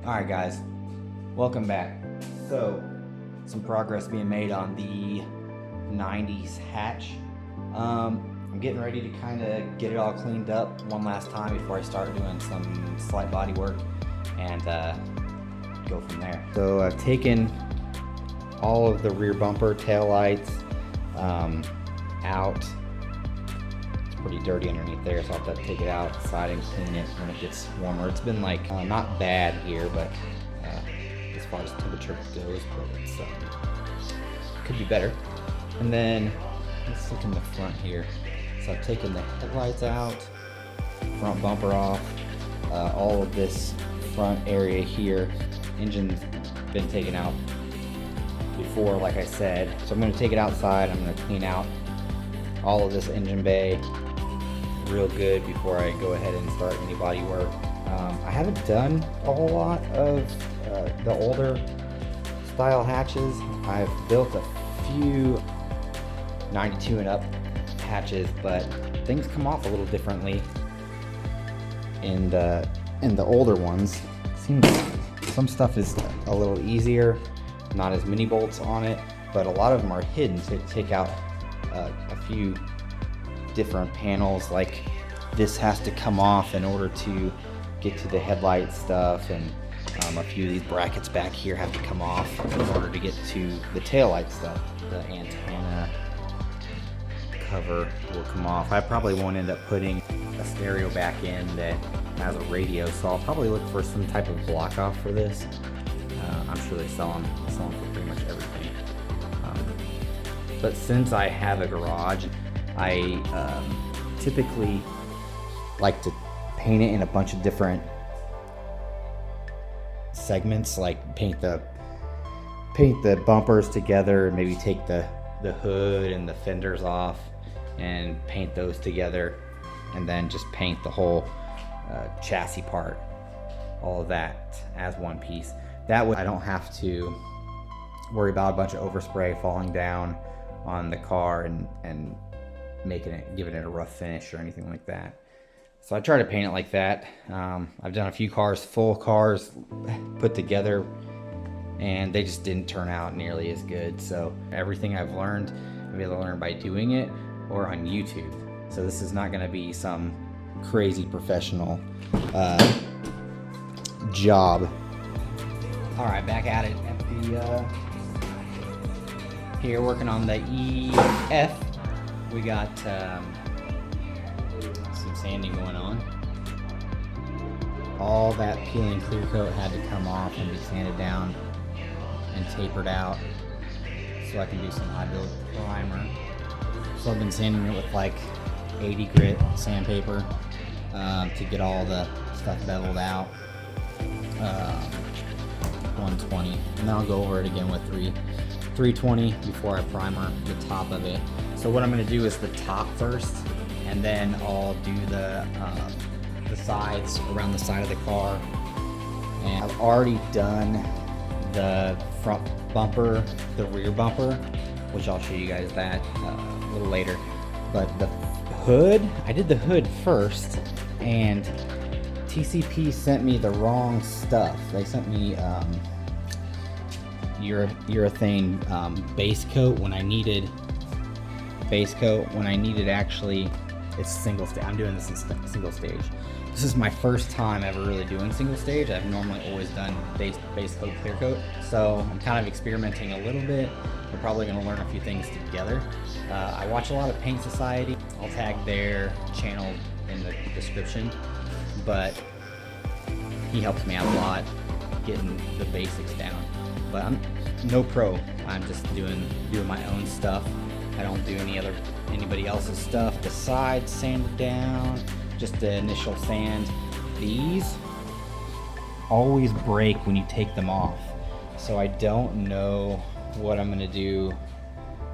Alright guys, welcome back. So, some progress being made on the 90s hatch. I'm getting ready to kind of get it all cleaned up one last time before I start doing some slight body work and go from there. So I've taken all of the rear bumper, tail lights out. It's pretty dirty underneath there, so I'll have to take it outside and clean it when it gets warmer. It's been like not bad here, but as far as temperature goes, but it's could be better. And then let's look in the front here. So I've taken the headlights out, front bumper off, all of this front area here. Engine's been taken out before, like I said. So I'm going to take it outside. I'm going to clean out all of this engine bay real good before I go ahead and start any body work. I haven't done a whole lot of the older style hatches. I've built a few 92 and up hatches, but things come off a little differently in the older ones. Seems some stuff is a little easier, not as many bolts on it, but a lot of them are hidden to take out a few different panels. Like this has to come off in order to get to the headlight stuff, and a few of these brackets back here have to come off in order to get to the taillight stuff. The antenna cover will come off. I probably won't end up putting a stereo back in that has a radio, so I'll probably look for some type of block off for this. I'm sure they sell them for pretty much everything. But since I have a garage, I typically like to paint it in a bunch of different segments, like paint the bumpers together, maybe take the hood and the fenders off and paint those together, and then just paint the whole chassis part, all of that as one piece. That way I don't have to worry about a bunch of overspray falling down on the car and giving it a rough finish or anything like that. So I try to paint it like that. I've done a few cars, full cars put together, and they just didn't turn out nearly as good. So everything I've learned, I've either learned by doing it or on YouTube. So this is not going to be some crazy professional job. All right, back at it at the here working on the EF. We got some sanding going on. All that peeling clear coat had to come off and be sanded down and tapered out so I can do some high build primer. So I've been sanding it with like 80 grit sandpaper to get all the stuff beveled out. 120, and then I'll go over it again with 320 before I primer the top of it. So what I'm going to do is the top first, and then I'll do the sides around the side of the car. And I've already done the front bumper, the rear bumper, which I'll show you guys that a little later. But the hood, I did the hood first, and TCP sent me the wrong stuff. They sent me urethane base coat when I needed actually it's single stage. I'm doing this in single stage. This is my first time ever really doing single stage. I've normally always done base coat, clear coat. So I'm kind of experimenting a little bit. We're probably going to learn a few things together. I watch a lot of Paint Society. I'll tag their channel in the description, but he helps me out a lot getting the basics down. But I'm no pro. I'm just doing my own stuff. I don't do anybody else's stuff. The sides sanded down, just the initial sand. These always break when you take them off, so I don't know what I'm gonna do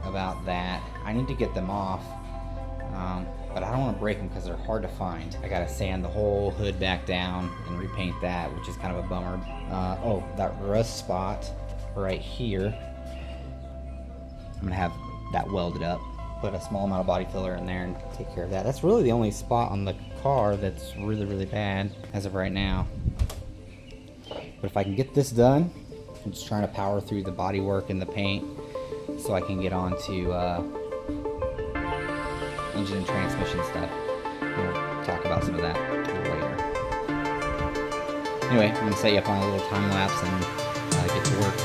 about that. I need to get them off, but I don't want to break them because they're hard to find. I gotta sand the whole hood back down and repaint that, which is kind of a bummer. Oh, that rust spot right here, I'm gonna have that welded up, put a small amount of body filler in there and take care of that. That's really the only spot on the car that's really bad as of right now. But if I can get this done, I'm just trying to power through the body work and the paint so I can get on to engine and transmission stuff. We'll talk about some of that a little later. Anyway, I'm going to set you up on a little time lapse and get to work.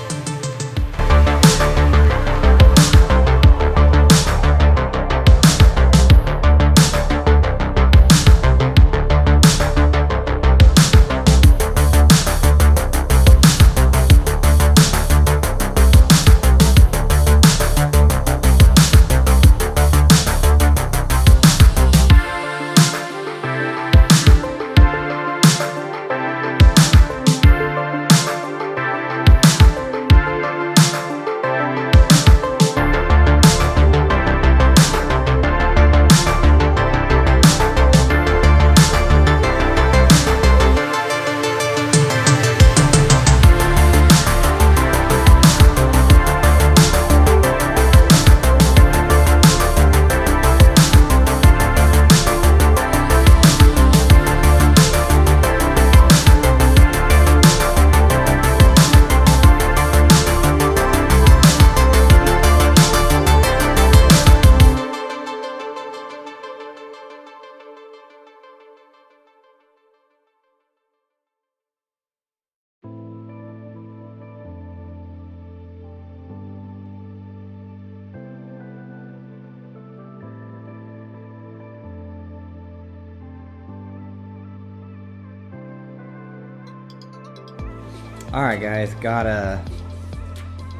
Alright guys, got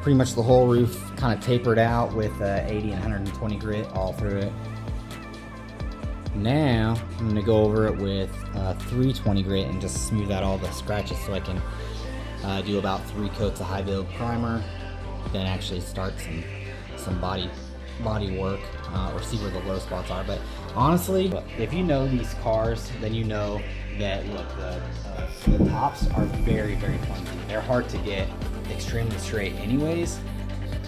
pretty much the whole roof kind of tapered out with 80 and 120 grit all through it. Now I'm going to go over it with 320 grit and just smooth out all the scratches so I can do about 3 coats of high build primer, then actually start some body work or see where the low spots are. But honestly, if you know these cars, then you know that look, the tops are very, very clumsy. They're hard to get extremely straight anyways.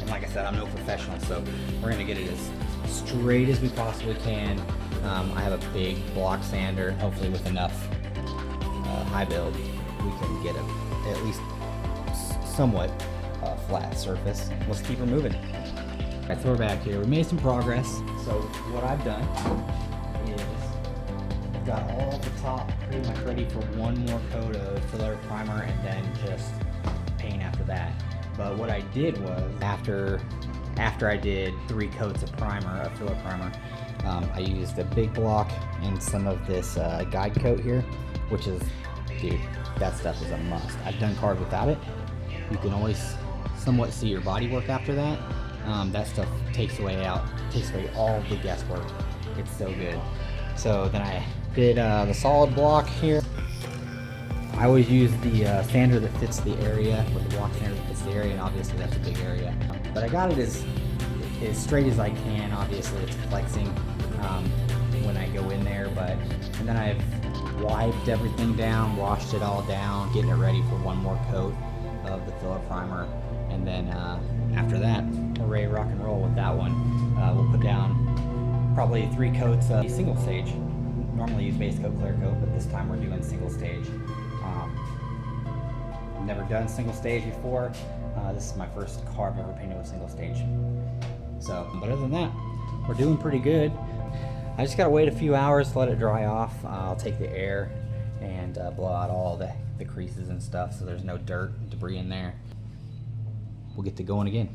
And like I said, I'm no professional, so we're gonna get it as straight as we possibly can. I have a big block sander. Hopefully with enough high build, we can get at least somewhat flat surface. Let's keep her moving. All right, so we're back here. We made some progress. So what I've done is I've got all the top pretty much ready for one more coat of filler primer and then just paint after that. But what I did was after I did 3 coats of primer, of filler primer, I used a big block and some of this guide coat here, which is, dude, that stuff is a must. I've done cars without it. You can always somewhat see your body work after that. That stuff takes away all the guesswork. It's so good. So then I did the solid block here. I always use the sander that fits the area, or the block sander that fits the area, and obviously that's a big area. But I got it as straight as I can. Obviously it's flexing when I go in there, and then I've wiped everything down, washed it all down, getting it ready for one more coat of the filler primer, and then after that we're ready to rock and roll with that one. We'll put down probably 3 coats of single stage. Normally use base coat, clear coat, but this time we're doing single stage. I've never done single stage before. This is my first car I've ever painted with single stage. So, but other than that, we're doing pretty good. I just gotta wait a few hours to let it dry off. I'll take the air and blow out all the creases and stuff so there's no dirt, debris in there. We'll get to going again.